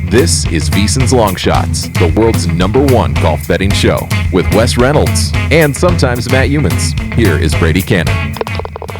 This is VSiN's Long Shots, the world's #1 golf betting show, with Wes Reynolds and sometimes Matt Humans. Here is Brady Kannon.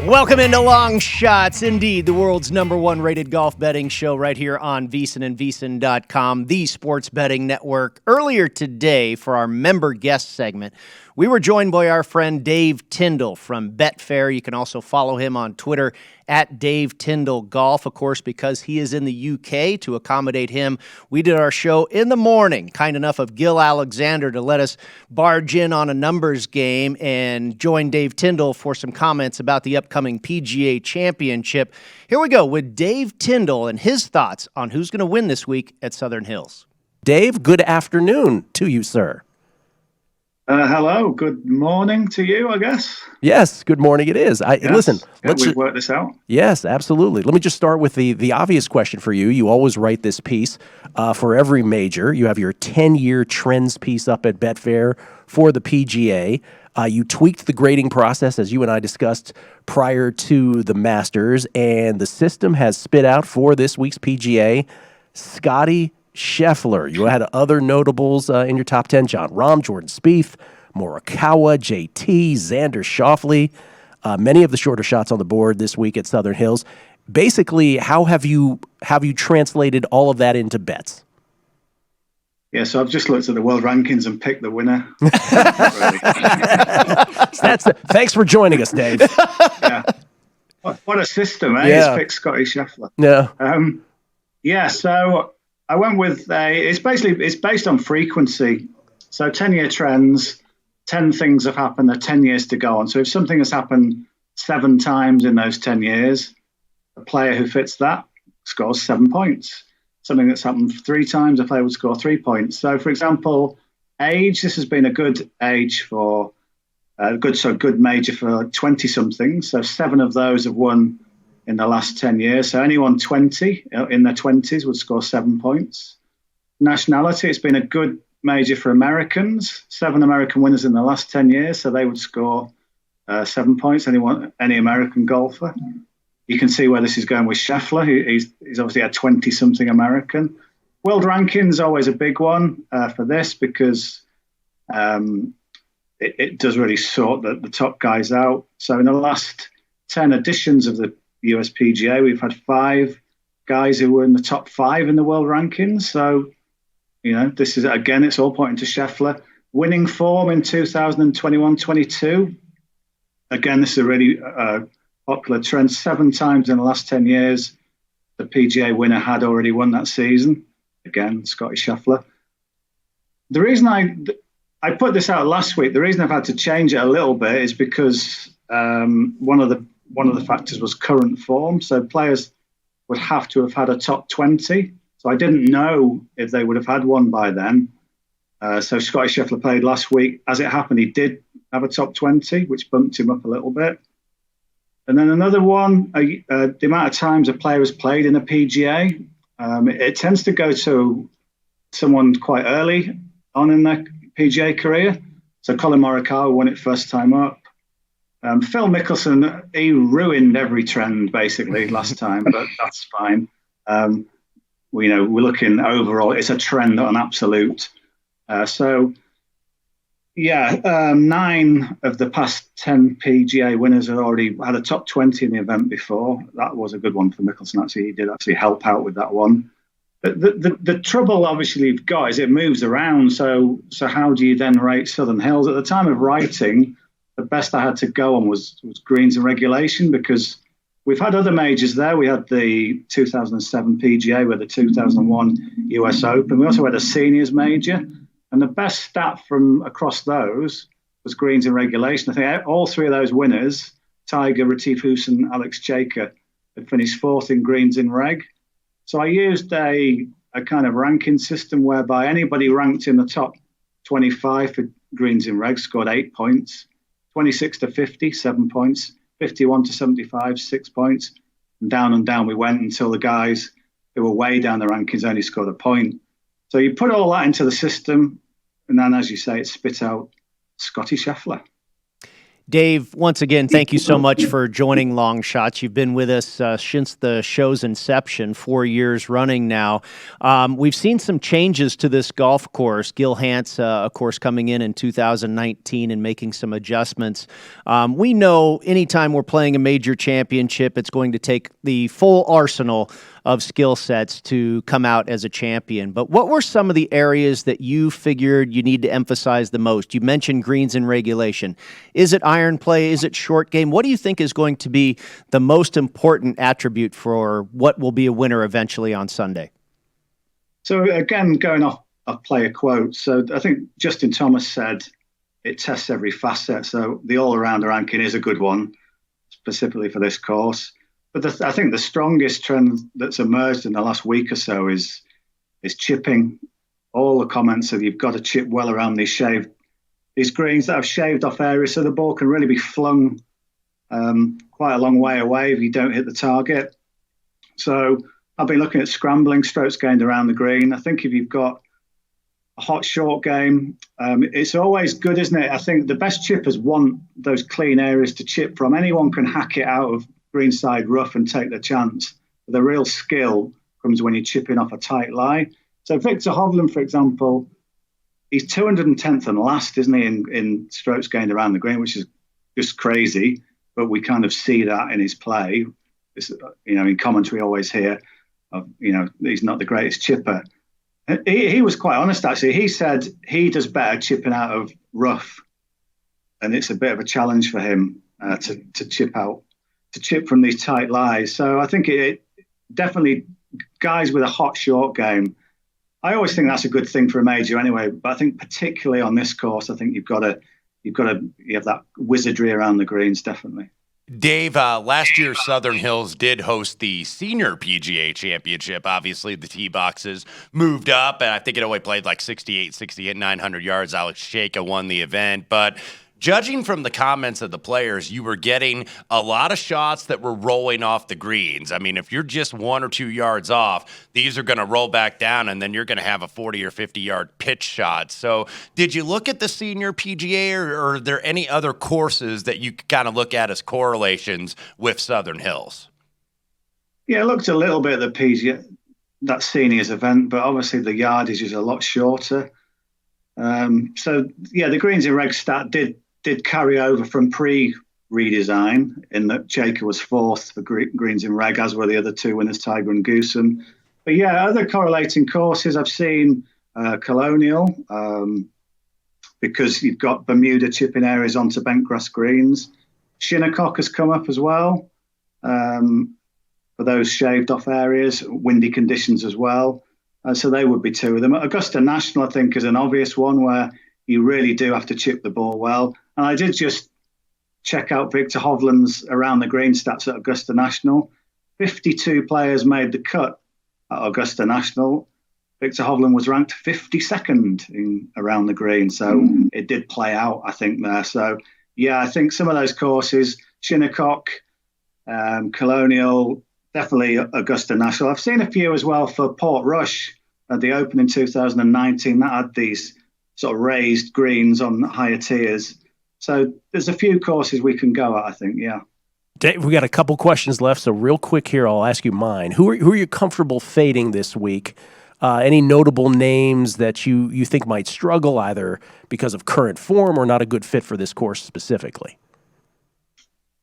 Welcome into Long Shots, indeed, the world's #1 rated golf betting show right here on VSiN and VSiN.com, the sports betting network. Earlier today, for our member guest segment, we were joined by our friend Dave Tindall from Betfair. You can also follow him on Twitter at Dave Tindall Golf, of course, because he is in the UK. To accommodate him, we did our show in the morning, kind enough of Gill Alexander to let us barge in on a numbers game and join Dave Tindall for some comments about the upcoming PGA Championship. Here we go with Dave Tindall and his thoughts on who's going to win this week at Southern Hills. Dave, good afternoon to you, sir. Hello, good morning to you, I guess. Yes, good morning it is. Listen, we've worked this out. Yes, absolutely. Let me just start with the obvious question for you. You always write this piece for every major. You have your 10-year trends piece up at Betfair for the PGA. You tweaked the grading process, as you and I discussed prior to the Masters, and the system has spit out for this week's PGA Scotty Scheffler. You had other notables in your top 10, John Rahm, Jordan Spieth, Morikawa, JT, Xander Schauffele, many of the shorter shots on the board this week at Southern Hills. Basically, how have you translated all of that into bets? Yeah, so I've just looked at the world rankings and picked the winner. Thanks for joining us, Dave. Yeah. What a system, eh? Yeah. He's picked Scotty Scheffler. Yeah. So I went with it's based on frequency. So 10-year trends, 10 things have happened, there are 10 years to go on. So if something has happened 7 times in those 10 years, a player who fits that scores 7 points. Something that's happened 3 times, a player would score 3 points. So for example, age, this has been a good age for good major for 20-somethings. So 7 of those have won in the last 10 years. So anyone 20 in their 20s would score 7 points. Nationality, it's been a good major for Americans. 7 American winners in the last 10 years, so they would score 7 points, any American golfer. You can see where this is going with Scheffler. He's obviously a 20-something American. World rankings always a big one for this because it does really sort the top guys out. So in the last 10 editions of the US PGA, we've had 5 guys who were in the top 5 in the world rankings. So, this is, again, it's all pointing to Scheffler. Winning form in 2021-22. Again, this is a really popular trend. 7 times in the last 10 years, the PGA winner had already won that season. Again, Scotty Scheffler. The reason I put this out last week, the reason I've had to change it a little bit is because one of the factors was current form. So players would have to have had a top 20. So I didn't know if they would have had one by then. So Scotty Scheffler played last week. As it happened, he did have a top 20, which bumped him up a little bit. And then another one, the amount of times a player has played in a PGA. It tends to go to someone quite early on in their PGA career. So Colin Morikawa won it first time up. Phil Mickelson, he ruined every trend basically last time, but that's fine. We're looking overall, it's a trend on absolute. 9 of the past 10 PGA winners have already had a top 20 in the event before. That was a good one for Mickelson, actually. He did actually help out with that one. But the trouble, obviously, you've got is it moves around. So how do you then rate Southern Hills? At the time of writing, the best I had to go on was greens and regulation because we've had other majors there. We had the 2007 PGA, we had the 2001 US Open. We also had a seniors major. And the best stat from across those was greens and regulation. I think all 3 of those winners, Tiger, Retief Hoosen, Alex Chaker, had finished 4th in greens in reg. So I used a kind of ranking system whereby anybody ranked in the top 25 for greens in reg scored 8 points, 26 to 50, 7 points, 51 to 75, 6 points. And down we went until the guys who were way down the rankings only scored a point. So you put all that into the system, and then, as you say, it spit out Scotty Scheffler. Dave, once again, thank you so much for joining Long Shots. You've been with us since the show's inception, 4 years running now. We've seen some changes to this golf course. Gill Alexander, of course, coming in 2019 and making some adjustments. We know anytime we're playing a major championship, it's going to take the full arsenal of skill sets to come out as a champion. But what were some of the areas that you figured you need to emphasize the most? You mentioned greens and regulation. Is it iron play? Is it short game? What do you think is going to be the most important attribute for what will be a winner eventually on Sunday? So again, going off player quote. So I think Justin Thomas said it tests every facet. So the all-around ranking is a good one, specifically for this course. But I think the strongest trend that's emerged in the last week or so is chipping. All the comments of you've got to chip well around these greens that have shaved off areas, so the ball can really be flung quite a long way away if you don't hit the target. So I've been looking at scrambling, strokes gained around the green. I think if you've got a hot short game, it's always good, isn't it? I think the best chippers want those clean areas to chip from. Anyone can hack it out of greenside rough and take the chance. The real skill comes when you're chipping off a tight lie. So Victor Hovland, for example, he's 210th and last, isn't he, in strokes gained around the green, which is just crazy. But we kind of see that in his play. It's, in commentary, always hear of, he's not the greatest chipper. He was quite honest, actually. He said he does better chipping out of rough, and it's a bit of a challenge for him to chip from these tight lies. So I think it definitely, guys with a hot short game, I always think that's a good thing for a major anyway. But I think particularly on this course, I think you have that wizardry around the greens, definitely. Dave, last year Southern Hills did host the Senior PGA Championship. Obviously, the tee boxes moved up, and I think it only played like 68, 900 yards. Alex Shaka won the event, but judging from the comments of the players, you were getting a lot of shots that were rolling off the greens. I mean, if you're just 1 or 2 yards off, these are going to roll back down, and then you're going to have a 40 or 50-yard pitch shot. So did you look at the Senior PGA, or are there any other courses that you kind of look at as correlations with Southern Hills? Yeah, I looked a little bit at the PGA, that Seniors event, but obviously the yardage is a lot shorter. So, yeah, the greens in reg stat did carry over from pre-redesign in that Shaker was fourth for greens in reg, as were the other two winners, Tiger and Goosen. But yeah, other correlating courses I've seen, Colonial, because you've got Bermuda chipping areas onto bentgrass greens. Shinnecock has come up as well for those shaved off areas, windy conditions as well. So they would be two of them. Augusta National, I think, is an obvious one where you really do have to chip the ball well. And I did just check out Victor Hovland's around the green stats at Augusta National. 52 players made the cut at Augusta National. Victor Hovland was ranked 52nd in around the green. So it did play out, I think, there. So, yeah, I think some of those courses, Shinnecock, Colonial, definitely Augusta National. I've seen a few as well for Port Rush at the Open in 2019 that had these sort of raised greens on higher tiers. So there's a few courses we can go at, I think, yeah. Dave, we got a couple questions left, so real quick here, I'll ask you mine. Who are you comfortable fading this week? Any notable names that you think might struggle either because of current form or not a good fit for this course specifically?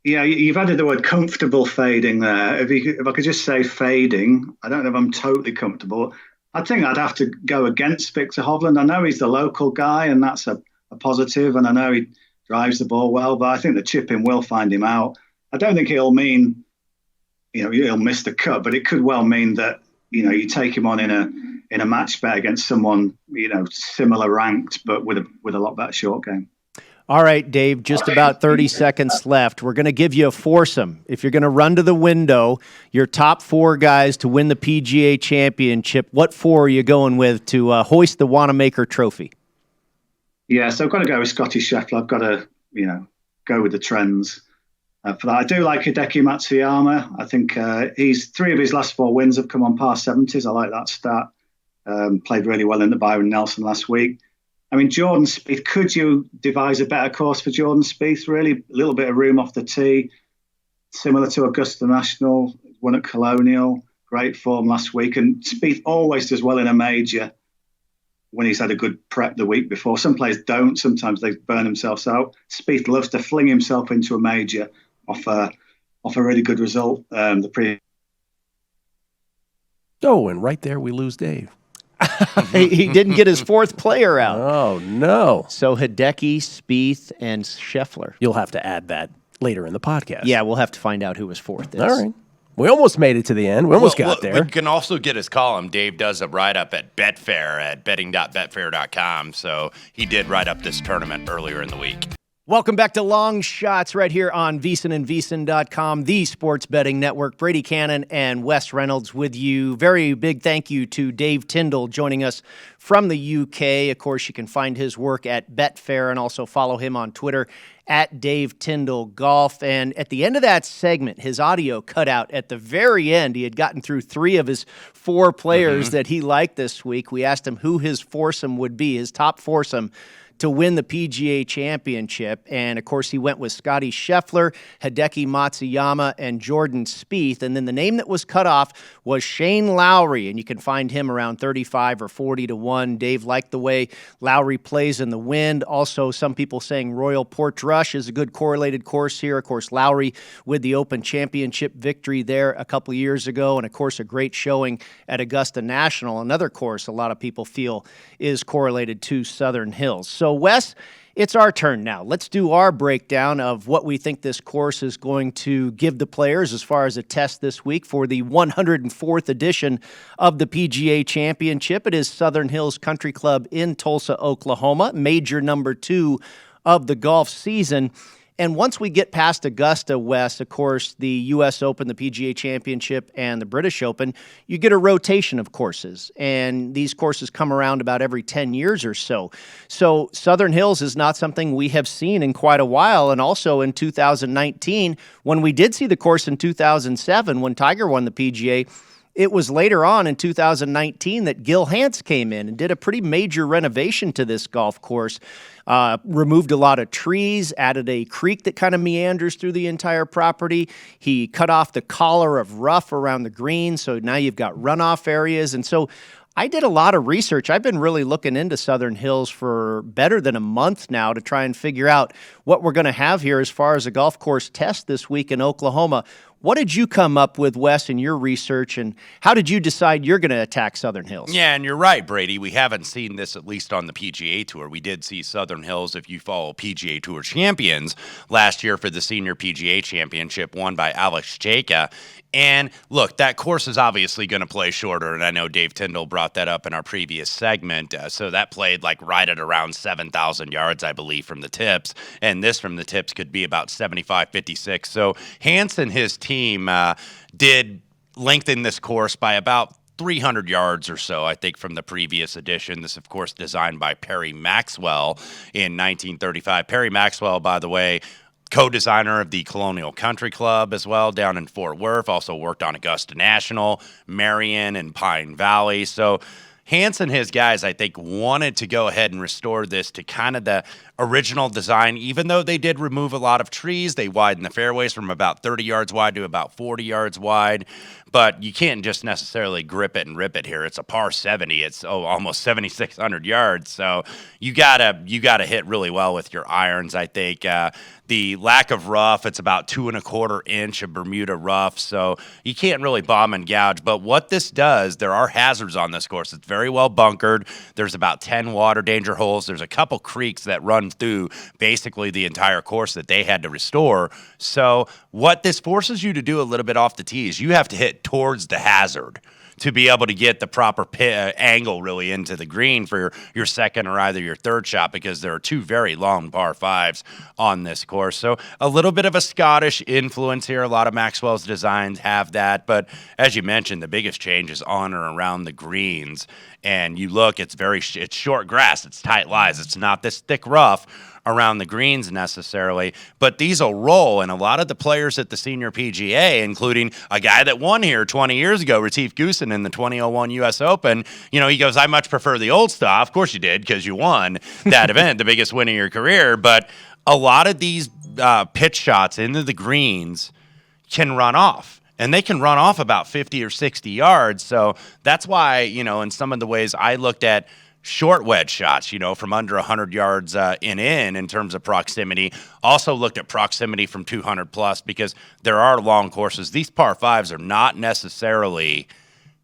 Yeah, you've added the word comfortable fading there. If I could just say fading, I don't know if I'm totally comfortable. I think I'd have to go against Victor Hovland. I know he's the local guy, and that's a positive, and I know he drives the ball well, but I think the chipping will find him out. I don't think it'll mean, he'll miss the cut, but it could well mean that, you take him on in a match bet against someone, similar ranked, but with a lot better short game. All right, Dave, just about 30 seconds left. We're going to give you a foursome. If you're going to run to the window, your top four guys to win the PGA Championship, what four are you going with to hoist the Wanamaker Trophy? Yeah, so I've got to go with Scotty Scheffler. I've got to, go with the trends. For that, I do like Hideki Matsuyama. I think he's 3 of his last 4 wins have come on par 70s. I like that stat. Played really well in the Byron Nelson last week. I mean, Jordan Spieth, could you devise a better course for Jordan Spieth? Really, a little bit of room off the tee, similar to Augusta National, won at Colonial, great form last week. And Spieth always does well in a major when he's had a good prep the week before. Some players don't. Sometimes they burn themselves out. Spieth loves to fling himself into a major off a really good result. And right there we lose Dave. He didn't get his fourth player out. Oh, no. So Hideki, Spieth, and Scheffler. You'll have to add that later in the podcast. Yeah, we'll have to find out who was fourth. All right. We almost made it to the end. We almost got there. We can also get his column. Dave does a write-up at Betfair at betting.betfair.com. So he did write up this tournament earlier in the week. Welcome back to Long Shots right here on VSiN the sports betting network. Brady Kannon and Wes Reynolds with you. Very big thank you to Dave Tindall joining us from the UK. Of course, you can find his work at Betfair and also follow him on Twitter at Dave Tindall Golf. And at the end of that segment, his audio cut out at the very end. He had gotten through 3 of his 4 players that he liked this week. We asked him who his foursome would be, his top foursome to win the PGA Championship. And, of course, he went with Scotty Scheffler, Hideki Matsuyama, and Jordan Spieth. And then the name that was cut off was Shane Lowry, and you can find him around 35 or 40 to 1. Dave liked the way Lowry plays in the wind. Also, some people saying Royal Portrush is a good correlated course here. Of course, Lowry with the Open Championship victory there a couple years ago, and, of course, a great showing at Augusta National, another course a lot of people feel is correlated to Southern Hills. So, Wes, it's our turn now. Let's do our breakdown of what we think this course is going to give the players as far as a test this week for the 104th edition of the PGA Championship. It is Southern Hills Country Club in Tulsa, Oklahoma, major number 2 of the golf season. And once we get past Augusta, West, of course, the U.S. Open, the PGA Championship, and the British Open, you get a rotation of courses. And these courses come around about every 10 years or so. So Southern Hills is not something we have seen in quite a while. And also in 2019, when we did see the course in 2007, when Tiger won the PGA, it was later on in 2019 that Gil Hanse came in and did a pretty major renovation to this golf course. Removed a lot of trees, added a creek that kind of meanders through the entire property. He cut off the collar of rough around the green, so now you've got runoff areas. And so I did a lot of research. I've been really looking into Southern Hills for better than a month now to try and figure out what we're going to have here as far as a golf course test this week in Oklahoma. What did you come up with, Wes, in your research, and how did you decide you're going to attack Southern Hills? Yeah, and you're right, Brady. We haven't seen this, at least on the PGA Tour. We did see Southern Hills, if you follow PGA Tour champions, last year for the Senior PGA Championship, won by Alex Cejka. And look, that course is obviously going to play shorter, and I know Dave Tindall brought that up in our previous segment. So that played like right at around 7,000 yards, I believe, from the tips, and this from the tips could be about 75, 56. So Hanse and his team did lengthen this course by about 300 yards or so, I think, from the previous edition. This, of course, designed by Perry Maxwell in 1935. Perry Maxwell, by the way, co-designer of the Colonial Country Club as well down in Fort Worth, also worked on Augusta National, Marion, and Pine Valley. So Hanse and his guys, I think, wanted to go ahead and restore this to kind of the original design. Even though they did remove a lot of trees, they widened the fairways from about 30 yards wide to about 40 yards wide. But you can't just necessarily grip it and rip it here. It's a par 70. It's almost 7,600 yards. So you gotta hit really well with your irons, I think. The lack of rough, it's about 2¼ inch of Bermuda rough, so you can't really bomb and gouge. But what this does, there are hazards on this course. It's very well bunkered. There's about 10 water danger holes. There's a couple creeks that run through basically the entire course that they had to restore. So what this forces you to do a little bit off the tee is you have to hit towards the hazard to be able to get the proper angle really into the green for your second or either your third shot, because there are 2 very long par 5s on this course. So a little bit of a Scottish influence here. A lot of Maxwell's designs have that. But as you mentioned, the biggest change is on or around the greens. And you look, it's short grass. It's tight lies. It's not this thick rough around the greens necessarily, but these will roll. And a lot of the players at the senior PGA, including a guy that won here 20 years ago, Retief Goosen, in the 2001 U.S. Open, he goes, I much prefer the old stuff. Of course you did, because you won that event, the biggest win of your career. But a lot of these pitch shots into the greens can run off. And they can run off about 50 or 60 yards. So that's why, in some of the ways I looked at short wedge shots, from under 100 yards in terms of proximity. Also looked at proximity from 200 plus, because there are long courses. These par fives are not necessarily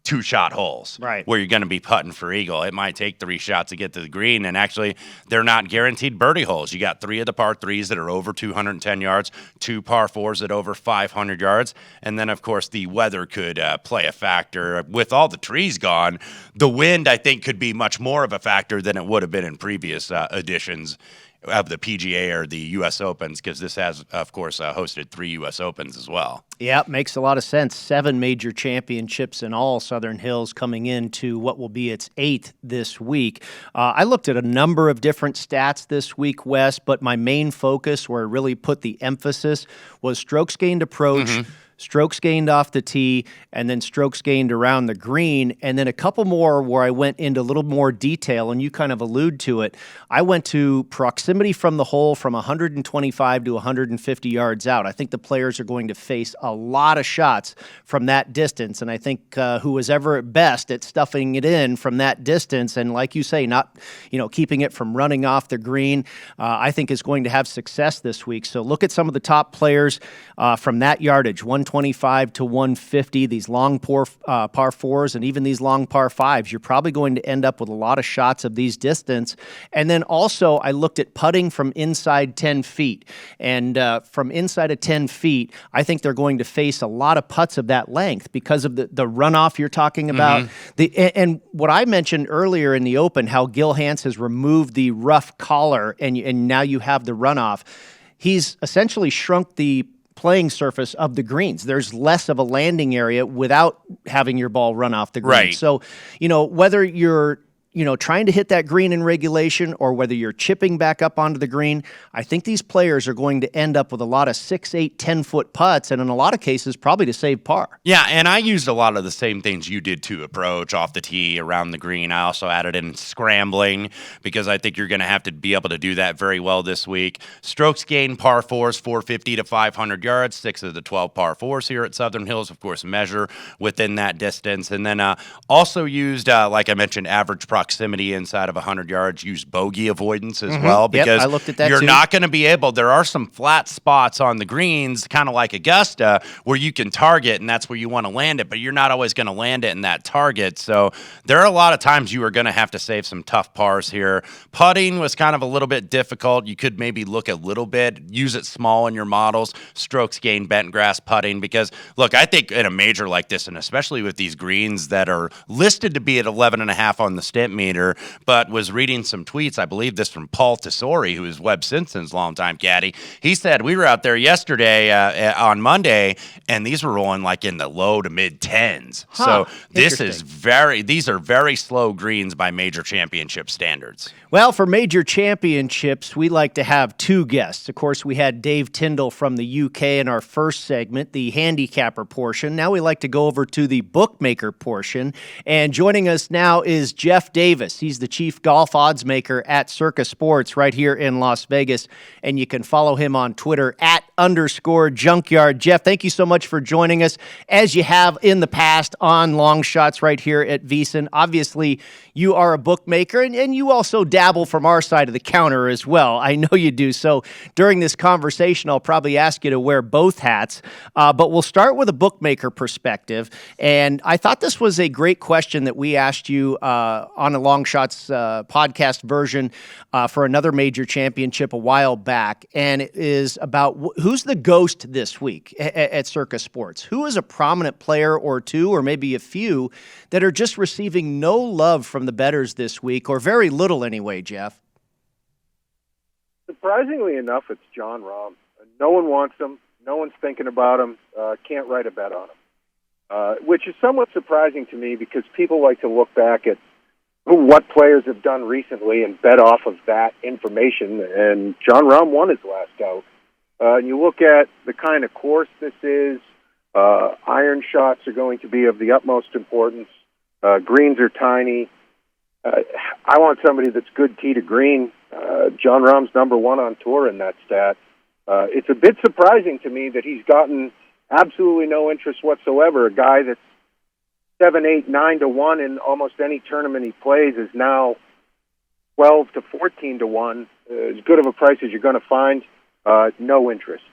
two-shot holes, right, where you're going to be putting for eagle. It might take 3 shots to get to the green, and actually, they're not guaranteed birdie holes. You got 3 of the par 3s that are over 210 yards, 2 par 4s at over 500 yards, and then, of course, the weather could play a factor. With all the trees gone, the wind, I think, could be much more of a factor than it would have been in previous editions of the PGA or the U.S. Opens, because this has, of course, hosted 3 U.S. Opens as well. Yeah, makes a lot of sense. 7 major championships in all, Southern Hills coming into what will be its 8th this week. I looked at a number of different stats this week, Wes, but my main focus, where I really put the emphasis, was strokes gained approach, strokes gained off the tee, and then strokes gained around the green, and then a couple more where I went into a little more detail, and you kind of allude to it. I went to proximity from the hole from 125 to 150 yards out. I think the players are going to face a lot of shots from that distance, and I think who was ever at best at stuffing it in from that distance, and like you say, not keeping it from running off the green, I think is going to have success this week. So look at some of the top players from that yardage, 125 to 150, these long par 4s and even these long par 5s. You're probably going to end up with a lot of shots of these distance. And then also I looked at putting from inside 10 feet. And from inside of 10 feet, I think they're going to face a lot of putts of that length because of the runoff you're talking about. And what I mentioned earlier in the Open, how Gil Hanse has removed the rough collar and now you have the runoff. He's essentially shrunk the playing surface of the greens. There's less of a landing area without having your ball run off the green. Right. So, whether you're trying to hit that green in regulation or whether you're chipping back up onto the green, I think these players are going to end up with a lot of 6, 8, 10-foot putts, and in a lot of cases, probably to save par. Yeah, and I used a lot of the same things you did to approach off the tee, around the green. I also added in scrambling, because I think you're going to have to be able to do that very well this week. Strokes gained par 4s, 450 to 500 yards, 6 of the 12 par 4s here at Southern Hills, of course, measure within that distance. And then also used, like I mentioned, average proximity inside of 100 yards, use bogey avoidance as well, because I looked at that you're too. not going to be able, there are some flat spots on the greens, kind of like Augusta, where you can target, and that's where you want to land it, but you're not always going to land it in that target. So there are a lot of times you are going to have to save some tough pars here. Putting was kind of a little bit difficult. You could maybe look a little bit, use it small in your models, strokes gained bent grass putting, because look, I think in a major like this, and especially with these greens that are listed to be at 11.5 on the stimp meter, but was reading some tweets, I believe this from Paul Tesori, who is Webb Simpson's longtime caddy. He said, we were out there yesterday on Monday, and these were rolling like in the low to mid 10s. So these are very slow greens by major championship standards. Well, for major championships, we like to have 2 guests. Of course, we had Dave Tindall from the UK in our first segment, the handicapper portion. Now we like to go over to the bookmaker portion. And joining us now is Jeff Davis. He's the chief golf odds maker at Circa Sports right here in Las Vegas. And you can follow him on Twitter @_junkyard. Jeff, thank you so much for joining us, as you have in the past on Long Shots right here at VSiN. Obviously, you are a bookmaker, and you also dabble from our side of the counter as well. I know you do. So during this conversation, I'll probably ask you to wear both hats. But we'll start with a bookmaker perspective. And I thought this was a great question that we asked you on a Long Shots podcast version for another major championship a while back. And it is about who's the ghost this week at Circa Sports? Who is a prominent player or two, or maybe a few, that are just receiving no love from the bettors this week, or very little anyway, Jeff? Surprisingly enough, it's John Rahm. No one wants him. No one's thinking about him. Can't write a bet on him, which is somewhat surprising to me, because people like to look back at what players have done recently and bet off of that information. And Jon Rahm won his last out. And you look at the kind of course this is. Iron shots are going to be of the utmost importance. Greens are tiny. I want somebody that's good tee to green. Jon Rahm's number one on tour in that stat. It's a bit surprising to me that he's gotten absolutely no interest whatsoever. A guy that's 7, 8, 9 to 1 in almost any tournament he plays is now 12 to 14 to 1. As good of a price as you're going to find. No interest.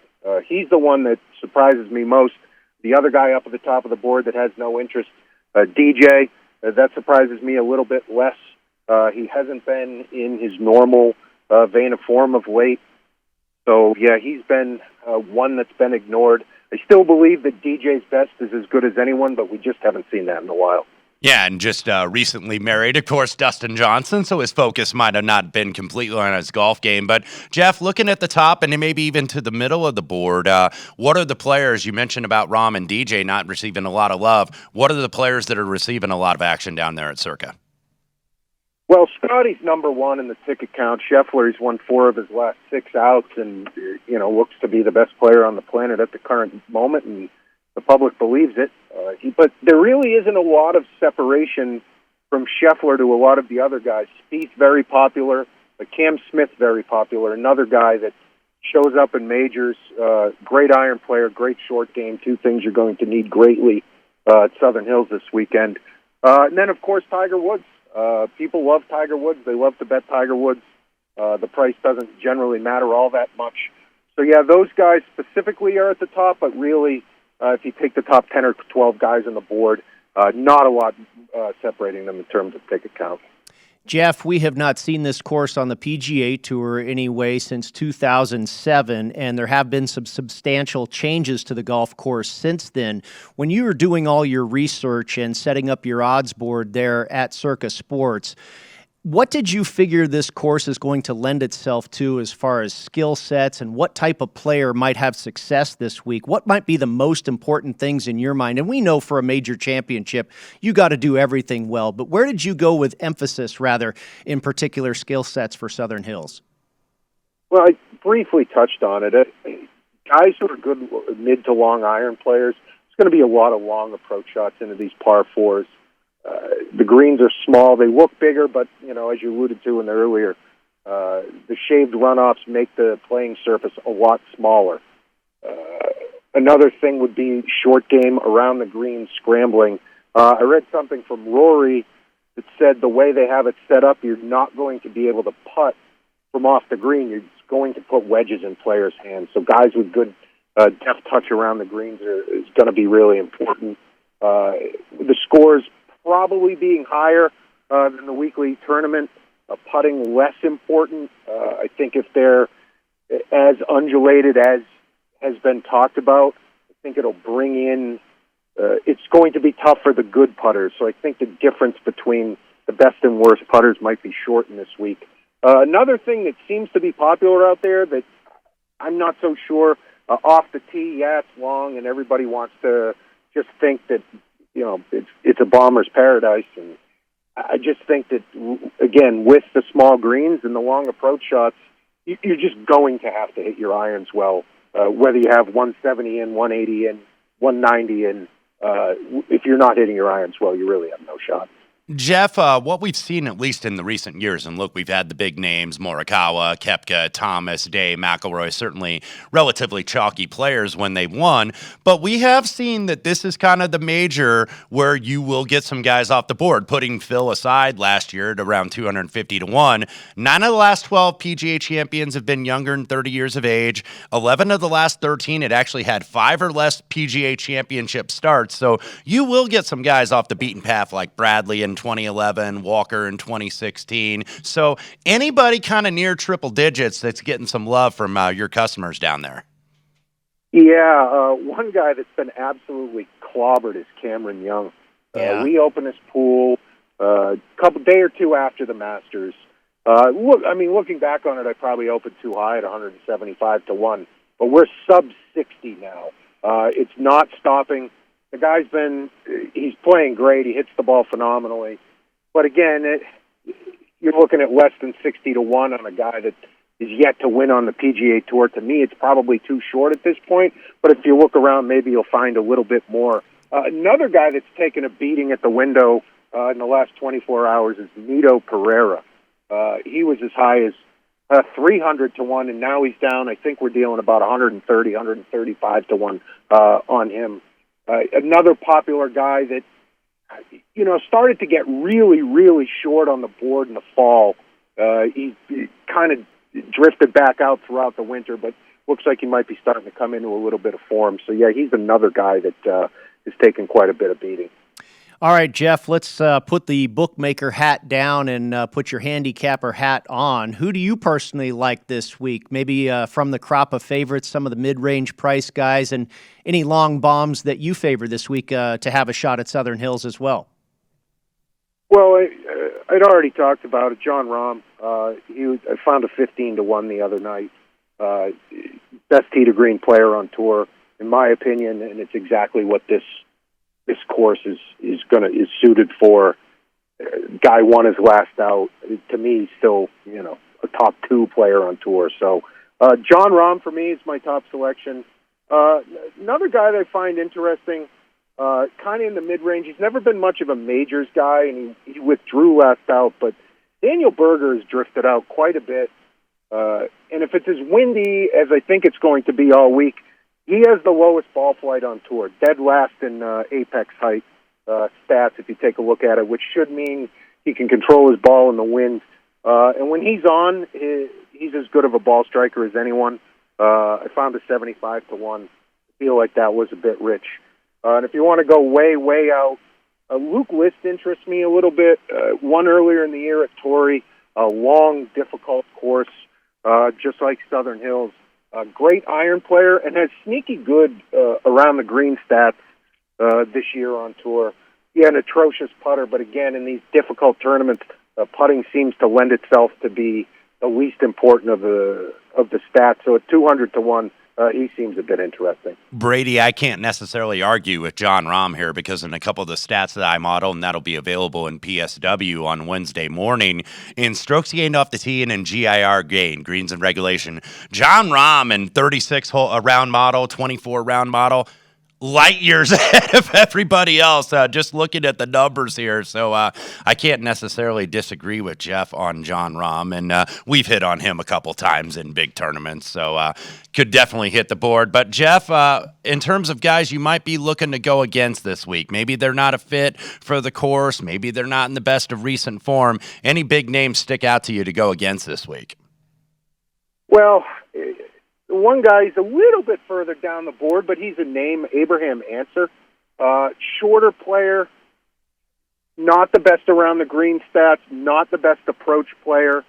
He's the one that surprises me most. The other guy up at the top of the board that has no interest, DJ, that surprises me a little bit less. He hasn't been in his normal vein of form of late. So, yeah, he's been one that's been ignored. I still believe that DJ's best is as good as anyone, but we just haven't seen that in a while. Yeah, and just recently married, of course, Dustin Johnson, so his focus might have not been completely on his golf game. But, Jeff, looking at the top and maybe even to the middle of the board, what are the players, you mentioned about Rahm and DJ not receiving a lot of love, what are the players that are receiving a lot of action down there at Circa? Well, Scotty's number one in the ticket count. Scheffler, he's won 4 of his last 6 outs and, looks to be the best player on the planet at the current moment, and the public believes it. But there really isn't a lot of separation from Scheffler to a lot of the other guys. Spieth, very popular. Cam Smith, very popular. Another guy that shows up in majors. Great iron player, great short game. 2 things you're going to need greatly at Southern Hills this weekend. And then, of course, Tiger Woods. People love Tiger Woods. They love to bet Tiger Woods. The price doesn't generally matter all that much. So, yeah, those guys specifically are at the top, but really, if you take the top 10 or 12 guys on the board, not a lot separating them in terms of ticket count. Jeff, we have not seen this course on the PGA Tour anyway since 2007, and there have been some substantial changes to the golf course since then. When you were doing all your research and setting up your odds board there at Circa Sports, what did you figure this course is going to lend itself to as far as skill sets, and what type of player might have success this week? What might be the most important things in your mind? And we know for a major championship, you got to do everything well, but where did you go with emphasis, rather, in particular skill sets for Southern Hills? Well, I briefly touched on it. Guys who are good mid to long iron players, it's going to be a lot of long approach shots into these par 4s. The greens are small. They look bigger, but, as you alluded to in the earlier, the shaved runoffs make the playing surface a lot smaller. Another thing would be short game around the green, scrambling. I read something from Rory that said the way they have it set up, you're not going to be able to putt from off the green. You're just going to put wedges in players' hands. So guys with good deft touch around the greens is going to be really important. The scores probably being higher than the weekly tournament, putting less important. I think if they're as undulated as has been talked about, I think it'll bring in, it's going to be tough for the good putters. So I think the difference between the best and worst putters might be shortened this week. Another thing that seems to be popular out there that I'm not so sure, off the tee, yeah, it's long, and everybody wants to just think that, it's a bomber's paradise. And I just think that, again, with the small greens and the long approach shots, you're just going to have to hit your irons well, whether you have 170 in, 180 in, 190 in. If you're not hitting your irons well, you really have no shot. Jeff, what we've seen, at least in the recent years, and look, we've had the big names, Morikawa, Koepka, Thomas, Day, McIlroy, certainly relatively chalky players when they've won, but we have seen that this is kind of the major where you will get some guys off the board. Putting Phil aside last year at around 250 to 1, 9 of the last 12 PGA champions have been younger than 30 years of age. 11 of the last 13 had actually had 5 or less PGA championship starts, so you will get some guys off the beaten path like Bradley and 2011, Walker in 2016. So anybody kind of near triple digits that's getting some love from your customers down there. Yeah, one guy that's been absolutely clobbered is Cameron Young. Yeah. We opened this pool a day or two after the Masters. Looking back on it, I probably opened too high at 175 to 1, but we're sub 60 now. It's not stopping. The guy's he's playing great. He hits the ball phenomenally. But again, you're looking at less than 60 to 1 on a guy that is yet to win on the PGA Tour. To me, it's probably too short at this point. But if you look around, maybe you'll find a little bit more. Another guy that's taken a beating at the window in the last 24 hours is Mito Pereira. He was as high as 300 to 1, and now he's down. I think we're dealing about 130, 135 to 1 on him. Another popular guy that, started to get really, really short on the board in the fall. He kind of drifted back out throughout the winter, but looks like he might be starting to come into a little bit of form. So, yeah, he's another guy that has taken quite a bit of beating. All right, Jeff, let's put the bookmaker hat down and put your handicapper hat on. Who do you personally like this week? Maybe from the crop of favorites, some of the mid-range price guys, and any long bombs that you favor this week to have a shot at Southern Hills as well? Well, I'd already talked about it. John Rahm, I found a 15 to 1 the other night. Best tee to green player on tour, in my opinion, and it's exactly what this course is suited for. Guy won his last out. To me, still a top 2 player on tour. So John Rahm for me is my top selection. Another guy that I find interesting, kind of in the mid range. He's never been much of a majors guy, and he withdrew last out. But Daniel Berger has drifted out quite a bit. And if it's as windy as I think it's going to be all week, he has the lowest ball flight on tour, dead last in apex height stats if you take a look at it, which should mean he can control his ball in the wind. And when he's on, he's as good of a ball striker as anyone. I found a 75 to 1. I feel like that was a bit rich. And if you want to go way, way out, Luke List interests me a little bit. Won earlier in the year at Torrey, a long, difficult course, just like Southern Hills. A great iron player and has sneaky good around the green stats this year on tour. He had an atrocious putter, but again, in these difficult tournaments, putting seems to lend itself to be the least important of the stats. So at 200 to 1, he seems a bit interesting. Brady, I can't necessarily argue with John Rahm here because in a couple of the stats that I model, and that'll be available in PSW on Wednesday morning, in strokes gained off the tee and in GIR gain, greens and regulation, John Rahm in 36 round model, 24 round model, light years ahead of everybody else, just looking at the numbers here. So I can't necessarily disagree with Jeff on John Rahm, and we've hit on him a couple times in big tournaments, so could definitely hit the board. But Jeff, in terms of guys you might be looking to go against this week, maybe they're not a fit for the course, maybe they're not in the best of recent form, any big names stick out to you to go against this week? Well, one guy is a little bit further down the board, but he's a name, Abraham Answer. Shorter player, not the best around the green stats, not the best approach player,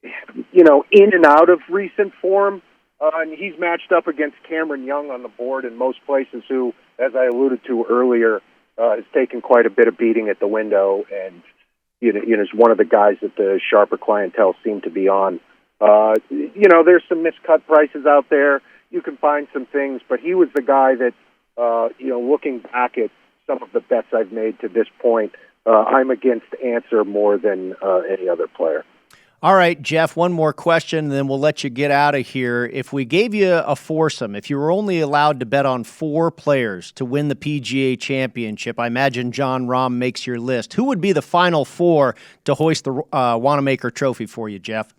in and out of recent form. And he's matched up against Cameron Young on the board in most places, who, as I alluded to earlier, has taken quite a bit of beating at the window, and is one of the guys that the sharper clientele seem to be on. There's some miscut prices out there. You can find some things, but he was the guy that, looking back at some of the bets I've made to this point, I'm against Answer more than any other player. All right, Jeff, one more question, and then we'll let you get out of here. If we gave you a foursome, if you were only allowed to bet on 4 players to win the PGA Championship, I imagine John Rahm makes your list. Who would be the final 4 to hoist the Wanamaker Trophy for you, Jeff?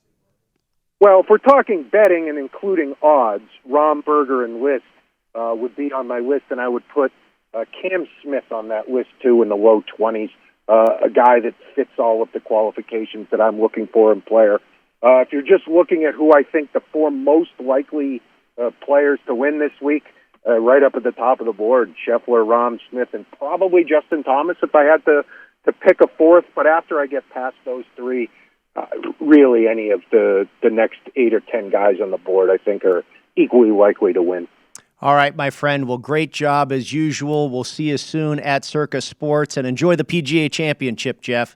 Well, if we're talking betting and including odds, Rahm, Berger, and List would be on my list, and I would put Cam Smith on that list, too, in the low 20s, a guy that fits all of the qualifications that I'm looking for in player. If you're just looking at who I think the 4 most likely players to win this week, right up at the top of the board, Scheffler, Rahm, Smith, and probably Justin Thomas if I had to pick a 4th, but after I get past those 3, really any of the next 8 or 10 guys on the board I think are equally likely to win. All right, my friend. Well, great job as usual. We'll see you soon at Circa Sports, and enjoy the PGA Championship, Jeff.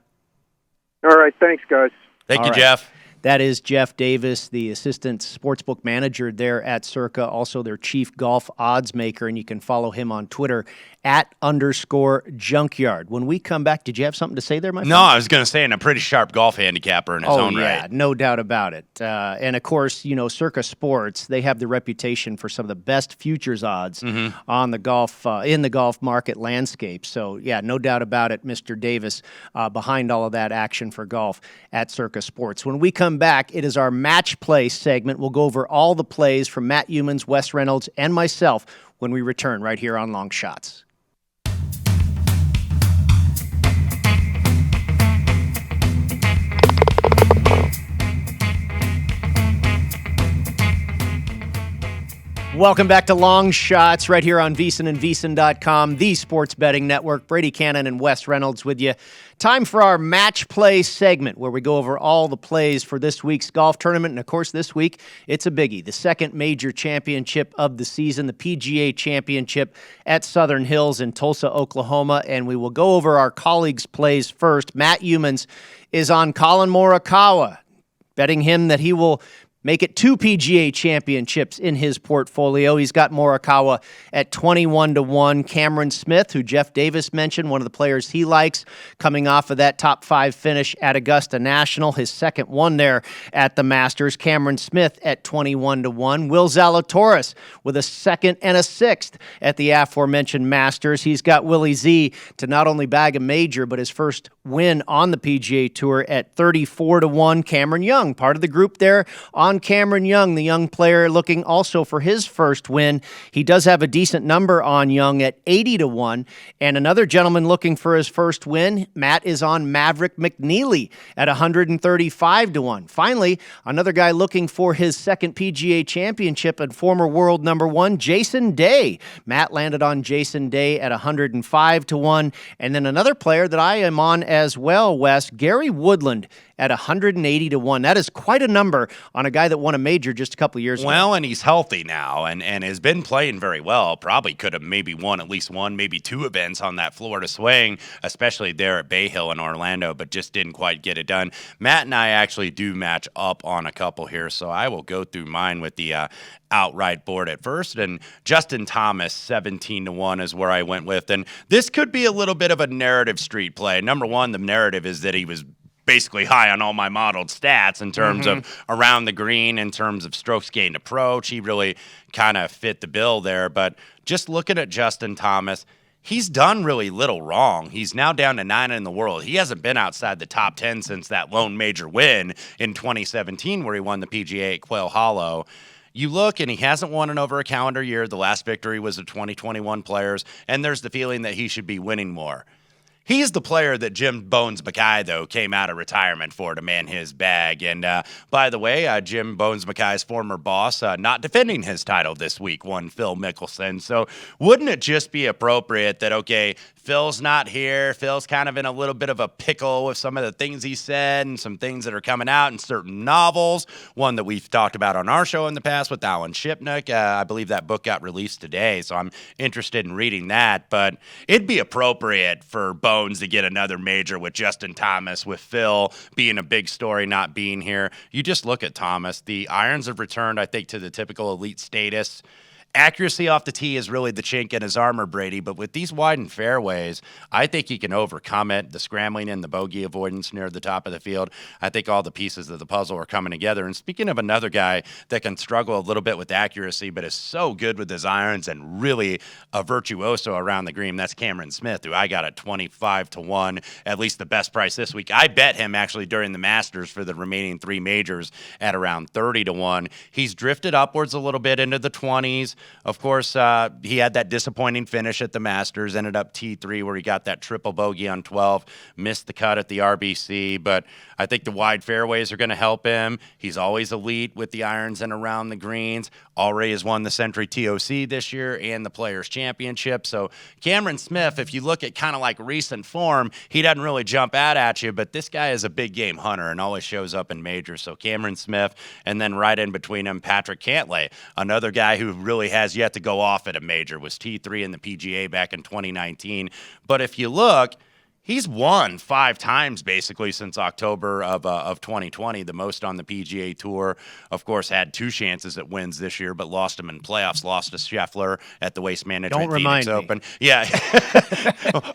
All right, thanks, guys. Thank you, Jeff. That is Jeff Davis, the assistant sportsbook manager there at Circa, also their chief golf odds maker, and you can follow him on Twitter @_junkyard. When we come back, did you have something to say there, my friend? No, I was going to say, and a pretty sharp golf handicapper in his own right. No doubt about it. And of course, Circa Sports, they have the reputation for some of the best futures odds on the golf in the golf market landscape. So, yeah, no doubt about it, Mr. Davis, behind all of that action for golf at Circa Sports. When we come back, it is our match play segment. We'll go over all the plays from Matt Youmans, Wes Reynolds, and myself when we return right here on Long Shots. Welcome back to Long Shots right here on VSiN and VSiN.com, the sports betting network. Brady Kannon and Wes Reynolds with you. Time for our match play segment where we go over all the plays for this week's golf tournament. And, of course, this week it's a biggie, the second major championship of the season, the PGA Championship at Southern Hills in Tulsa, Oklahoma. And we will go over our colleagues' plays first. Matt Youmans is on Colin Morikawa, betting him that he will make it 2 PGA Championships in his portfolio. He's got Morikawa at 21-1. Cameron Smith, who Jeff Davis mentioned, one of the players he likes, coming off of that top 5 finish at Augusta National, his second one there at the Masters. Cameron Smith at 21-1. Will Zalatoris with a second and a sixth at the aforementioned Masters. He's got Willie Z to not only bag a major, but his first win on the PGA Tour at 34-1. Cameron Young, part of the group there on Cameron Young, the young player looking also for his first win. He does have a decent number on Young at 80-1. And another gentleman looking for his first win, Matt, is on Maverick McNeely at 135-1. Finally, another guy looking for his second PGA Championship and former world number 1, Jason Day. Matt landed on Jason Day at 105-1. And then another player that I am on as well, Wes, Gary Woodland at 180-1. That is quite a number on a guy that won a major just a couple of years ago. Well, and he's healthy now and has been playing very well. Probably could have maybe won at least one, maybe 2 events on that Florida swing, especially there at Bay Hill in Orlando, but just didn't quite get it done. Matt and I actually do match up on a couple here, so I will go through mine with the outright board at first. And Justin Thomas, 17-1 is where I went with. And this could be a little bit of a narrative street play. Number one, the narrative is that he was basically high on all my modeled stats in terms of around the green, in terms of strokes gained approach. He really kind of fit the bill there. But just looking at Justin Thomas, he's done really little wrong. He's now down to 9 in the world. He hasn't been outside the top 10 since that lone major win in 2017 where he won the PGA at Quail Hollow. You look, and he hasn't won in over a calendar year. The last victory was the 2021 Players, and there's the feeling that he should be winning more. He's the player that Jim Bones Mackay, though, came out of retirement for to man his bag. And by the way, Jim Bones Mackay's former boss, not defending his title this week, won Phil Mickelson. So wouldn't it just be appropriate that, okay, Phil's not here. Phil's kind of in a little bit of a pickle with some of the things he said and some things that are coming out in certain novels. One that we've talked about on our show in the past with Alan Shipnuck. I believe that book got released today, so I'm interested in reading that. But it'd be appropriate for Bones to get another major with Justin Thomas, with Phil being a big story not being here. You just look at Thomas. The irons have returned, I think, to the typical elite status. Accuracy off the tee is really the chink in his armor, Brady, but with these widened fairways, I think he can overcome it. The scrambling and the bogey avoidance near the top of the field, I think all the pieces of the puzzle are coming together. And speaking of another guy that can struggle a little bit with accuracy, but is so good with his irons and really a virtuoso around the green, that's Cameron Smith, who I got at 25-1, at least the best price this week. I bet him actually during the Masters for the remaining 3 majors at around 30-1. He's drifted upwards a little bit into the 20s. Of course, he had that disappointing finish at the Masters, ended up T3 where he got that triple bogey on 12, missed the cut at the RBC, but I think the wide fairways are going to help him. He's always elite with the irons and around the greens. Already has won the Century TOC this year and the Players Championship. So Cameron Smith, if you look at kind of like recent form, he doesn't really jump out at you, but this guy is a big game hunter and always shows up in majors. So Cameron Smith, and then right in between him, Patrick Cantlay, another guy who really has yet to go off at a major, was T3 in the PGA back in 2019. But if you look, He's won 5 times basically since October of 2020, the most on the PGA Tour. Of course, had 2 chances at wins this year, but lost them in playoffs. Lost to Scheffler at the Waste Management Phoenix Open. Yeah,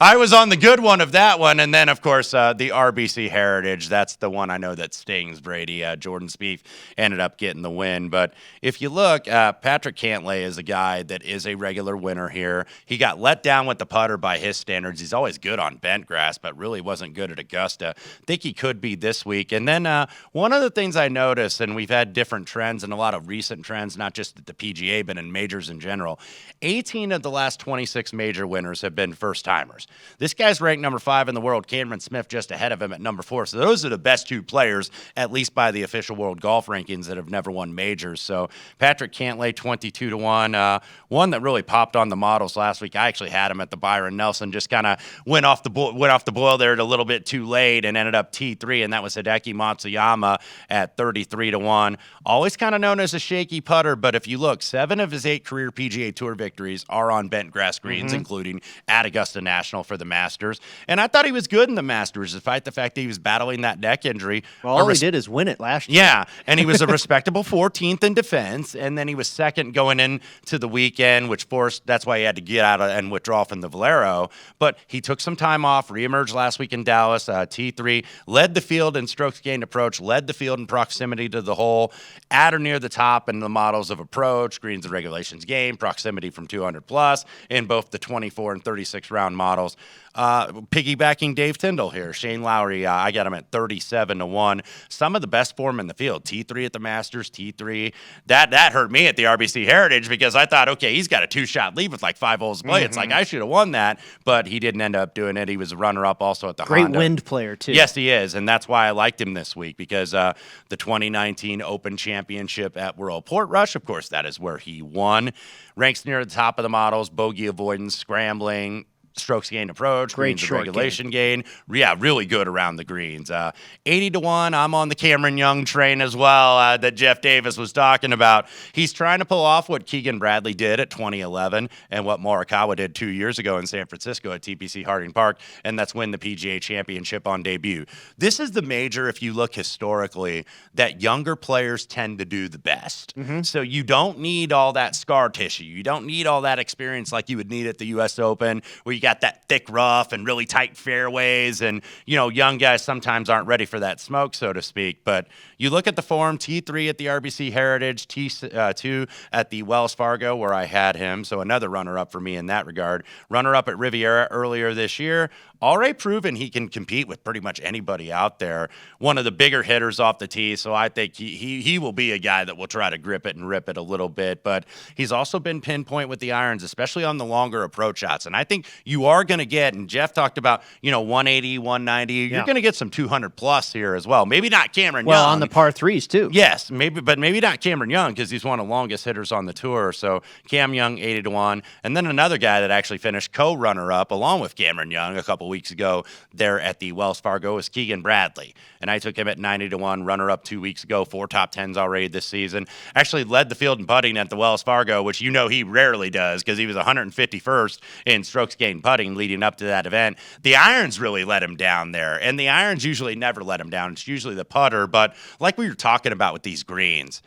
I was on the good one of that one, and then of course the RBC Heritage. That's the one I know that stings, Brady. Jordan Spieth ended up getting the win, but if you look, Patrick Cantlay is a guy that is a regular winner here. He got let down with the putter by his standards. He's always good on bent grass, but really wasn't good at Augusta. Think he could be this week. And then one of the things I noticed, and we've had different trends and a lot of recent trends, not just at the PGA, but in majors in general, 18 of the last 26 major winners have been first-timers. This guy's ranked number 5 in the world. Cameron Smith just ahead of him at number 4. So those are the best 2 players, at least by the official world golf rankings, that have never won majors. So Patrick Cantlay, 22-1. One that really popped on the models last week. I actually had him at the Byron Nelson, just kind of went off the boil there a little bit too late and ended up T3, and that was Hideki Matsuyama at 33-1. Always kind of known as a shaky putter, but if you look, 7 of his 8 career PGA Tour victories are on bent grass greens, including at Augusta National for the Masters. And I thought he was good in the Masters, despite the fact that he was battling that neck injury. Well, all he did is win it last year. Yeah, and he was a respectable 14th in defense, and then he was 2nd going into the weekend, which forced, that's why he had to get out and withdraw from the Valero. But he took some time off, reemerged last week in Dallas, T3, led the field in strokes gained approach, led the field in proximity to the hole, at or near the top in the models of approach, greens and regulations game, proximity from 200 plus in both the 24 and 36 round models. Piggybacking Dave Tindall here, Shane Lowry, I got him at 37-1. Some of the best form in the field. T3 at the Masters, T3. That hurt me at the RBC Heritage because I thought, okay, he's got a 2-shot lead with like 5 holes to play. It's like I should have won that, but he didn't end up doing it. He was a runner-up also at the Great Honda. wind player too. Yes, he is, and that's why I liked him this week because the 2019 Open Championship at Royal Portrush, of course, that is where he won. Ranks near the top of the models, bogey avoidance, scrambling, strokes gained approach, great greens regulation gain. Yeah, really good around the greens. 80-1. I'm on the Cameron Young train as well that Jeff Davis was talking about. He's trying to pull off what Keegan Bradley did at 2011 and what Morikawa did 2 years ago in San Francisco at TPC Harding Park, and that's win the PGA Championship on debut. This is the major, if you look historically, that younger players tend to do the best. So you don't need all that scar tissue. You don't need all that experience like you would need at the U.S. Open, where you got that thick rough and really tight fairways, and young guys sometimes aren't ready for that smoke, so to speak. But you look at the form, T3 at the RBC Heritage, T2 at the Wells Fargo, where I had him, so another runner-up for me in that regard. Runner-up at Riviera earlier this year. Already proven he can compete with pretty much anybody out there. One of the bigger hitters off the tee, so I think he will be a guy that will try to grip it and rip it a little bit. But he's also been pinpoint with the irons, especially on the longer approach shots. And I think you are going to get, and Jeff talked about, 180, 190. You're going to get some 200 plus here as well. Maybe not Cameron Young. Well, on the par threes too. Yes, but maybe not Cameron Young because he's one of the longest hitters on the tour. So Cam Young, 80-1. And then another guy that actually finished co-runner-up along with Cameron Young a couple weeks ago there at the Wells Fargo was Keegan Bradley. And I took him at 90-1, runner-up 2 weeks ago, 4 top 10s already this season. Actually led the field in putting at the Wells Fargo, which he rarely does because he was 151st in strokes gained putting leading up to that event. The irons really let him down there, and the irons usually never let him down. It's usually the putter, but like we were talking about with these greens,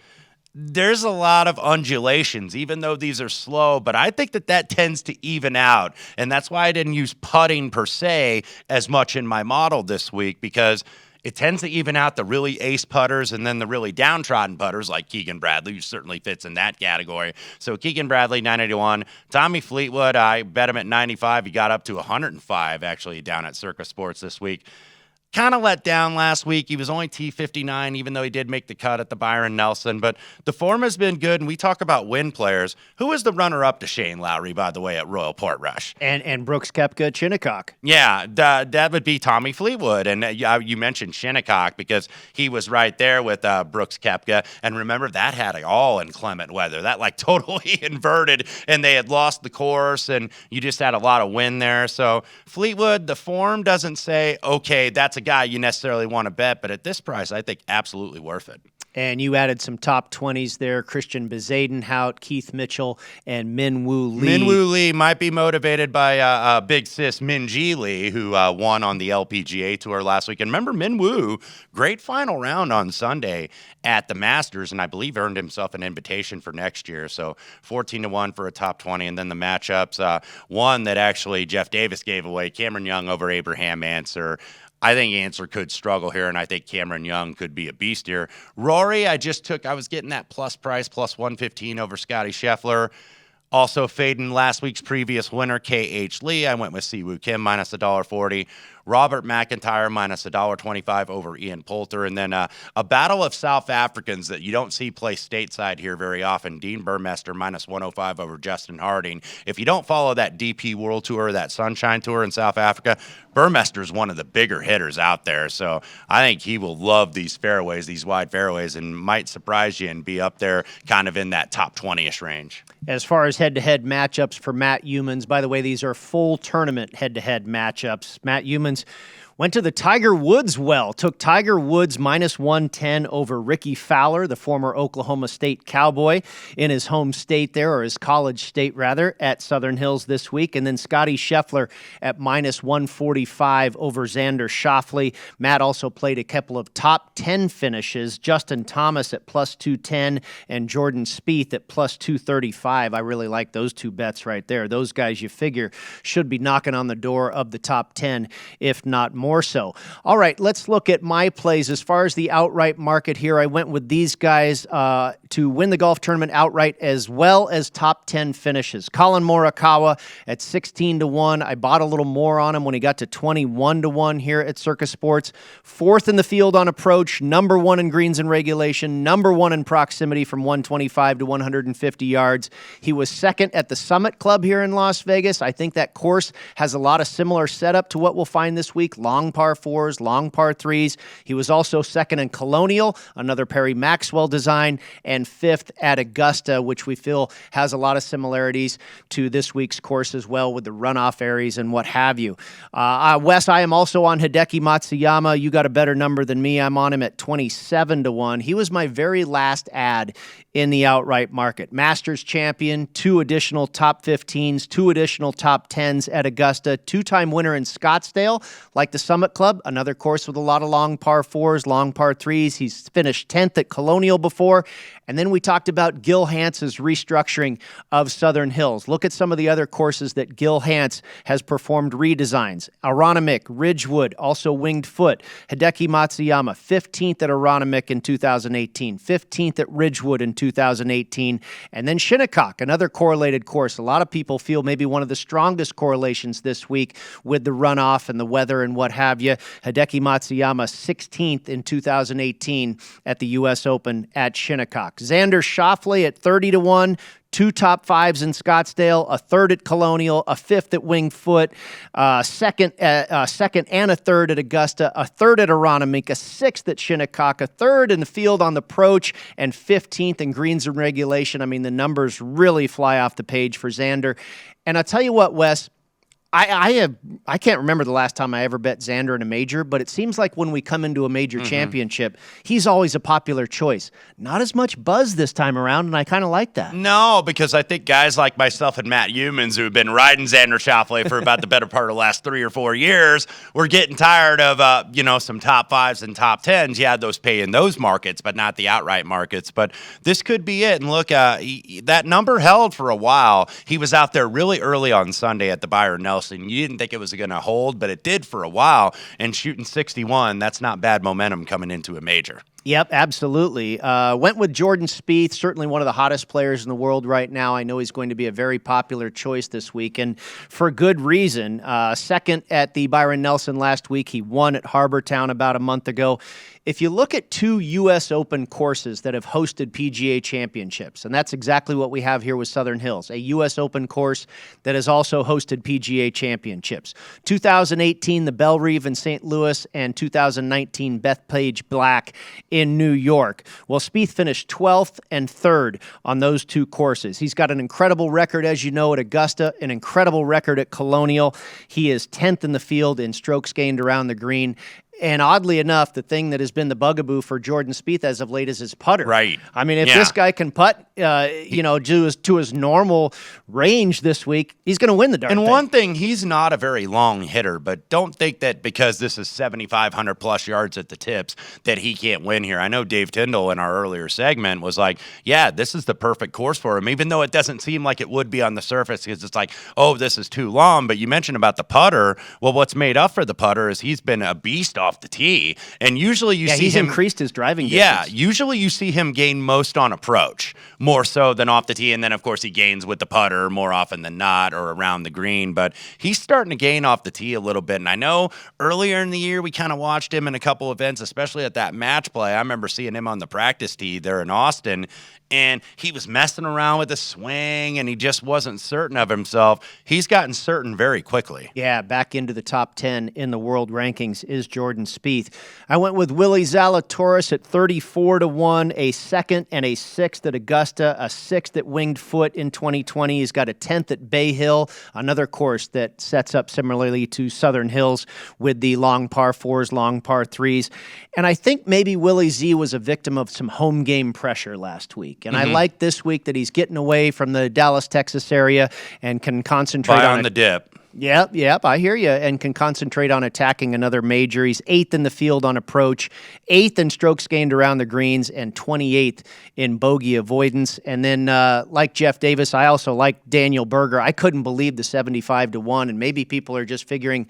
there's a lot of undulations, even though these are slow, but I think that tends to even out, and that's why I didn't use putting per se as much in my model this week, because it tends to even out the really ace putters and then the really downtrodden putters like Keegan Bradley, who certainly fits in that category. So Keegan Bradley, 90-1. Tommy Fleetwood, I bet him at 95. He got up to 105 actually down at Circa Sports this week. Kind of let down last week. He was only T59, even though he did make the cut at the Byron Nelson. But the form has been good, and we talk about win players. Who was the runner-up to Shane Lowry, by the way, at Royal Portrush? And Brooks Koepka, Shinnecock. Yeah, that would be Tommy Fleetwood. And you mentioned Shinnecock because he was right there with Brooks Koepka. And remember, that had all inclement weather. That totally inverted, and they had lost the course, and you just had a lot of wind there. So Fleetwood, the form doesn't say, okay, that's a guy you necessarily want to bet, but at this price, I think absolutely worth it. And you added some top 20s there: Christian Bezadenhout, Keith Mitchell, and Min Woo Lee. Min Woo Lee might be motivated by big sis Min Ji Lee, who won on the LPGA Tour last week. And remember, Min Woo, great final round on Sunday at the Masters, and I believe earned himself an invitation for next year. So 14-1 for a top 20. And then the matchups, one that actually Jeff Davis gave away, Cameron Young over Abraham Answer. I think Answer could struggle here, and I think Cameron Young could be a beast here. Rory, I was getting that plus price, plus 115 over Scotty Scheffler. Also fading last week's previous winner, K.H. Lee. I went with Siwoo Kim, minus $1.40. Robert McIntyre, minus $1.25 over Ian Poulter. And then a battle of South Africans that you don't see play stateside here very often. Dean Burmester, minus 105 over Justin Harding. If you don't follow that DP World Tour, that Sunshine Tour in South Africa, Burmester's one of the bigger hitters out there. So I think he will love these fairways, these wide fairways, and might surprise you and be up there kind of in that top 20-ish range. As far as head-to-head matchups for Matt Youmans, by the way, these are full tournament head-to-head matchups. Matt Youmans went to the Tiger Woods well, took Tiger Woods minus 110 over Ricky Fowler, the former Oklahoma State Cowboy, in his home state there, or his college state rather, at Southern Hills this week. And then Scotty Scheffler at minus 145 over Xander Schauffele. Matt also played a couple of top 10 finishes, Justin Thomas at plus 210 and Jordan Spieth at plus 235. I really like those two bets right there. Those guys, you figure, should be knocking on the door of the top 10, if not more so. All right, let's look at my plays. As far as the outright market here, I went with these guys to win the golf tournament outright as well as top 10 finishes. Colin Morikawa at 16-1. I bought a little more on him when he got to 21-1 here at Circa Sports. Fourth in the field on approach, number one in greens and regulation, number one in proximity from 125 to 150 yards. He was second at the Summit Club here in Las Vegas. I think that course has a lot of similar setup to what we'll find this week. Long par fours, long par threes. He was also second in Colonial, another Perry Maxwell design, and fifth at Augusta, which we feel has a lot of similarities to this week's course as well, with the runoff areas and what have you. Wes, I am also on Hideki Matsuyama. You got a better number than me. I'm on him at 27-1. He was my very last ad in the outright market. Masters champion, 2 additional top 15s, 2 additional top 10s at Augusta, 2-time winner in Scottsdale, like the Summit Club, another course with a lot of long par fours, long par threes. He's finished 10th at Colonial before. And then we talked about Gil Hanse's restructuring of Southern Hills. Look at some of the other courses that Gil Hanse has performed redesigns. Aronimink, Ridgewood, also Winged Foot. Hideki Matsuyama, 15th at Aronimink in 2018, 15th at Ridgewood in 2018. And then Shinnecock, another correlated course. A lot of people feel maybe one of the strongest correlations this week with the runoff and the weather and what have you. Hideki Matsuyama, 16th in 2018 at the U.S. Open at Shinnecock. Xander Schauffele at 30-1. 2 top 5s in Scottsdale, a 3rd at Colonial, a 5th at Winged Foot, second and a 3rd at Augusta, a 3rd at Aronimink, a 6th at Shinnecock, a 3rd in the field on the approach, and 15th in greens and regulation. I mean, the numbers really fly off the page for Xander. And I'll tell you what, Wes, I can't remember the last time I ever bet Xander in a major, but it seems like when we come into a major championship, he's always a popular choice. Not as much buzz this time around, and I kind of like that. No, because I think guys like myself and Matt Youmans, who have been riding Xander Schauffele for about the better part of the last 3 or 4 years, we're getting tired of some top 5s and top 10s. Yeah, those pay in those markets, but not the outright markets. But this could be it. And look, that number held for a while. He was out there really early on Sunday at the Byron Nelson. You didn't think it was going to hold, but it did for a while. And shooting 61, that's not bad momentum coming into a major. Yep, absolutely. Went with Jordan Spieth, certainly one of the hottest players in the world right now. I know he's going to be a very popular choice this week, and for good reason. Second at the Byron Nelson last week. He won at Harbortown about a month ago. If you look at 2 U.S. Open courses that have hosted PGA Championships, and that's exactly what we have here with Southern Hills, a U.S. Open course that has also hosted PGA Championships. 2018, the Bellerive in St. Louis, and 2019, Bethpage Black in New York. Well, Spieth finished 12th and 3rd on those 2 courses. He's got an incredible record, as you know, at Augusta, an incredible record at Colonial. He is 10th in the field in strokes gained around the green. And oddly enough, the thing that has been the bugaboo for Jordan Spieth as of late is his putter. Right. I mean, if this guy can putt, to his normal range this week, he's going to win the darn thing. And one thing, he's not a very long hitter, but don't think that because this is 7,500 plus yards at the tips that he can't win here. I know Dave Tindall in our earlier segment was like, yeah, this is the perfect course for him, even though it doesn't seem like it would be on the surface because it's like, oh, this is too long. But you mentioned about the putter. Well, what's made up for the putter is he's been a beast off the tee. And usually he's increased his driving distance. Yeah, usually you see him gain most on approach, more so than off the tee. And then, of course, he gains with the putter more often than not or around the green. But he's starting to gain off the tee a little bit. And I know earlier in the year we kind of watched him in a couple events, especially at that match play. I remember seeing him on the practice tee there in Austin. And he was messing around with the swing, and he just wasn't certain of himself. He's gotten certain very quickly. Yeah, back into the top 10 in the world rankings is Jordan Spieth. I went with Willie Zalatoris at 34-1, a second and a sixth at Augusta, a sixth at Winged Foot in 2020. He's got a 10th at Bay Hill, another course that sets up similarly to Southern Hills with the long par fours, long par threes. And I think maybe Willie Z was a victim of some home game pressure last week. And I like this week that he's getting away from the Dallas, Texas area and can concentrate on the dip. Yep, I hear you, and can concentrate on attacking another major. He's 8th in the field on approach, 8th in strokes gained around the greens, and 28th in bogey avoidance. And then, like Jeff Davis, I also like Daniel Berger. I couldn't believe the 75-1, and maybe people are just figuring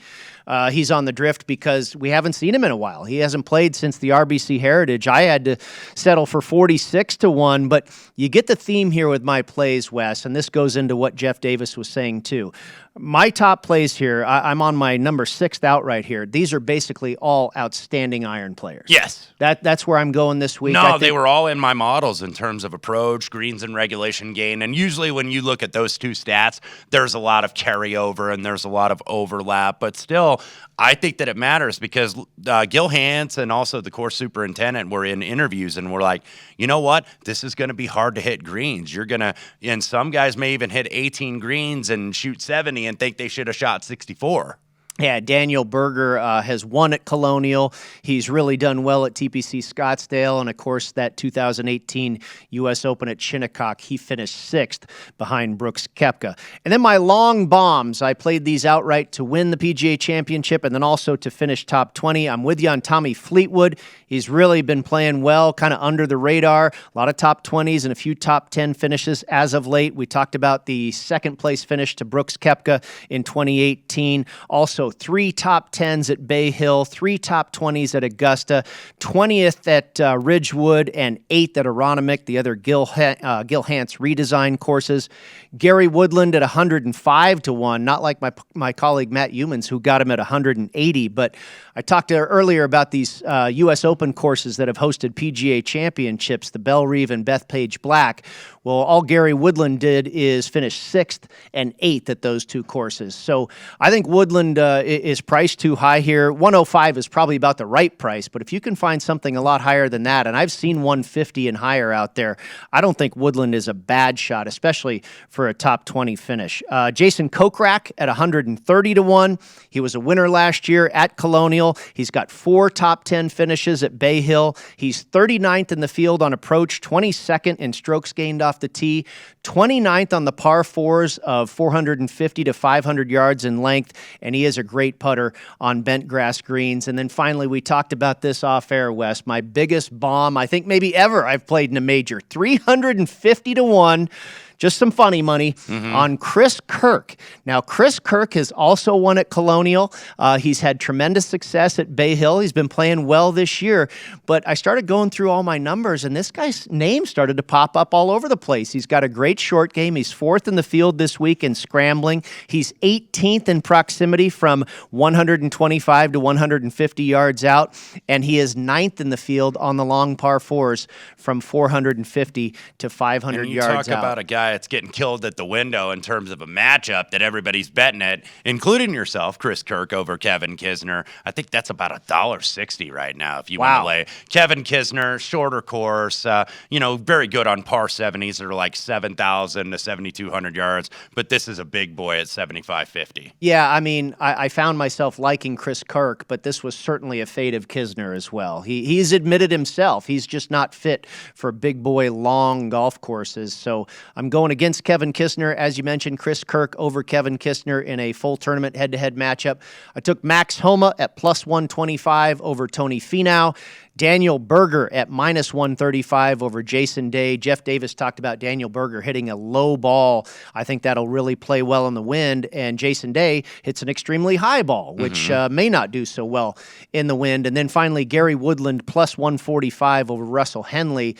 he's on the drift because we haven't seen him in a while. He hasn't played since the RBC Heritage. I had to settle for 46-1, but you get the theme here with my plays, Wes, and this goes into what Jeff Davis was saying too. My top plays here, I'm on my number 6th outright here. These are basically all outstanding iron players. Yes. That's where I'm going this week. No, they were all in my models in terms of approach, greens, and regulation gain. And usually when you look at those two stats, there's a lot of carryover and there's a lot of overlap. But still, I think that it matters because Gil Hanse and also the course superintendent were in interviews and were like, you know what? This is going to be hard to hit greens. You're going to, and some guys may even hit 18 greens and shoot 70 and think they should have shot 64. Yeah, Daniel Berger has won at Colonial. He's really done well at TPC Scottsdale. And, of course, that 2018 U.S. Open at Shinnecock, he finished 6th behind Brooks Koepka. And then my long bombs, I played these outright to win the PGA Championship and then also to finish top 20. I'm with you on Tommy Fleetwood. He's really been playing well, kind of under the radar. A lot of top 20s and a few top 10 finishes as of late. We talked about the second-place finish to Brooks Koepka in 2018. Also, 3 top 10s at Bay Hill, 3 top 20s at Augusta, 20th at Ridgewood, and 8th at Aronimink, the other Gil Hanse redesign courses. Gary Woodland at 105-1, not like my colleague Matt Humans, who got him at 180. But I talked earlier about these U.S. Open courses that have hosted PGA Championships, the Bellerive and Bethpage Black. Well, all Gary Woodland did is finish 6th and 8th at those two courses. So I think Woodland is priced too high here. 105 is probably about the right price, but if you can find something a lot higher than that, and I've seen 150 and higher out there, I don't think Woodland is a bad shot, especially for a top 20 finish. Jason Kokrak at 130-1. He was a winner last year at Colonial. He's got 4 top 10 finishes at Bay Hill. He's 39th in the field on approach, 22nd in strokes gained off the tee, 29th on the par fours of 450 to 500 yards in length, and he is a great putter on bent grass greens. And then finally, we talked about this off air, Wes, my biggest bomb, I think maybe ever I've played in a major, 350-1. Just some funny money on Chris Kirk. Now, Chris Kirk has also won at Colonial. He's had tremendous success at Bay Hill. He's been playing well this year. But I started going through all my numbers, and this guy's name started to pop up all over the place. He's got a great short game. He's 4th in the field this week in scrambling. He's 18th in proximity from 125 to 150 yards out. And he is 9th in the field on the long par fours from 450 to 500 yards out. And you talk about a guy guy that's getting killed at the window in terms of a matchup that everybody's betting it, including yourself, Chris Kirk over Kevin Kisner. I think that's about $1.60 right now if you want to lay. Kevin Kisner, shorter course, very good on par 70s that are like 7,000 to 7,200 yards, but this is a big boy at 7,550. Yeah, I mean, I found myself liking Chris Kirk, but this was certainly a fade of Kisner as well. He's admitted himself he's just not fit for big boy long golf courses. So I'm going against Kevin Kisner. As you mentioned, Chris Kirk over Kevin Kisner in a full tournament head-to-head matchup. I took Max Homa at plus 125 over Tony Finau. Daniel Berger at minus 135 over Jason Day. Jeff Davis talked about Daniel Berger hitting a low ball. I think that'll really play well in the wind. And Jason Day hits an extremely high ball, which may not do so well in the wind. And then finally, Gary Woodland plus 145 over Russell Henley.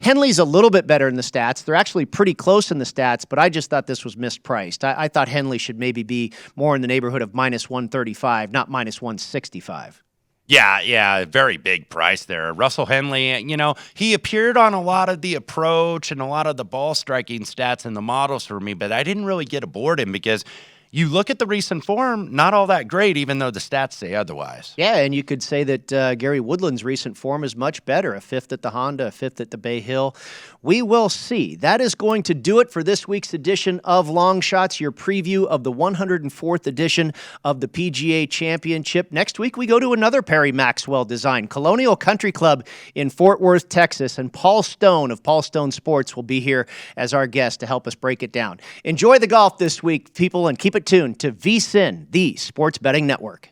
Henley's a little bit better in the stats. They're actually pretty close in the stats, but I just thought this was mispriced. I thought Henley should maybe be more in the neighborhood of minus 135, not minus 165. Yeah, very big price there. Russell Henley, he appeared on a lot of the approach and a lot of the ball striking stats in the models for me, but I didn't really get aboard him because you look at the recent form, not all that great, even though the stats say otherwise. Yeah, and you could say that Gary Woodland's recent form is much better. A fifth at the Honda, a fifth at the Bay Hill. We will see. That is going to do it for this week's edition of Long Shots, your preview of the 104th edition of the PGA Championship. Next week, we go to another Perry Maxwell design, Colonial Country Club in Fort Worth, Texas, and Paul Stone of Paul Stone Sports will be here as our guest to help us break it down. Enjoy the golf this week, people, and keep it tuned to VSiN, the Sports Betting Network.